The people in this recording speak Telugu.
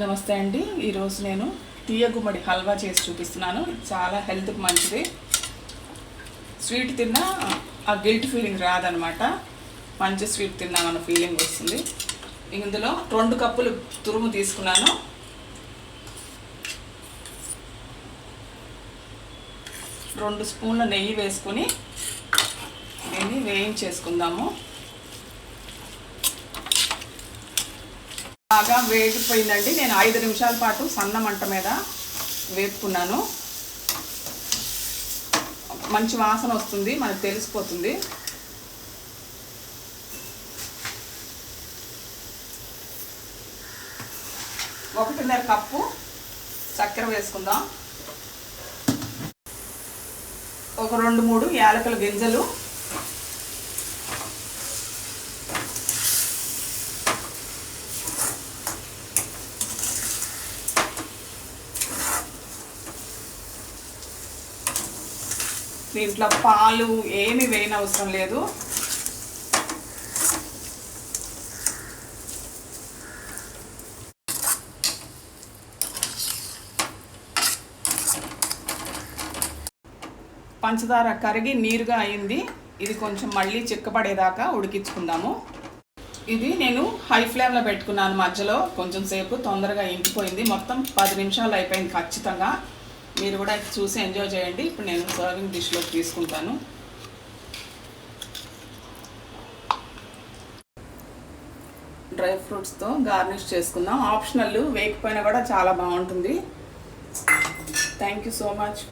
నమస్తే అండి. ఈరోజు నేను తీయగుమ్మడి హల్వా చేసి చూపిస్తున్నాను. చాలా హెల్త్కి మంచిది. స్వీట్ తిన్నా ఆ గిల్ట్ ఫీలింగ్ రాదనమాట. మంచి స్వీట్ తిన్నామన్న ఫీలింగ్ వస్తుంది. ఇందులో 2 కప్పులు తురుము తీసుకున్నాను. రెండు స్పూన్ల నెయ్యి వేసుకొని దీన్ని వేయించేసుకుందాము. బాగా వేగిపోయిందండి. నేను 5 నిమిషాల పాటు సన్న మంట మీద వేపుకున్నాను. మంచి వాసన వస్తుంది, మనకు తెలిసిపోతుంది. ఒకటిన్నర కప్పు చక్కెర వేసుకుందాం. ఒక 2-3 యాలకుల గింజలు, దీంట్లో పాలు ఏమి వేయనవసరం లేదు. పంచదార కరిగి నీరుగా అయింది. ఇది కొంచెం మళ్ళీ చిక్కపడేదాకా ఉడికించుకుందాము. ఇది నేను హై ఫ్లేమ్లో పెట్టుకున్నాను. మధ్యలో కొంచెం సేపు తొందరగా ఇంకిపోయింది. మొత్తం 10 నిమిషాలు అయిపోయింది ఖచ్చితంగా. మీరు కూడా చూసి ఎంజాయ్ చేయండి. ఇప్పుడు నేను సర్వింగ్ డిష్లో తీసుకుంటాను. డ్రై ఫ్రూట్స్తో గార్నిష్ చేసుకుందాం. ఆప్షనల్, వేయకపోయినా కూడా చాలా బాగుంటుంది. Thank you so much.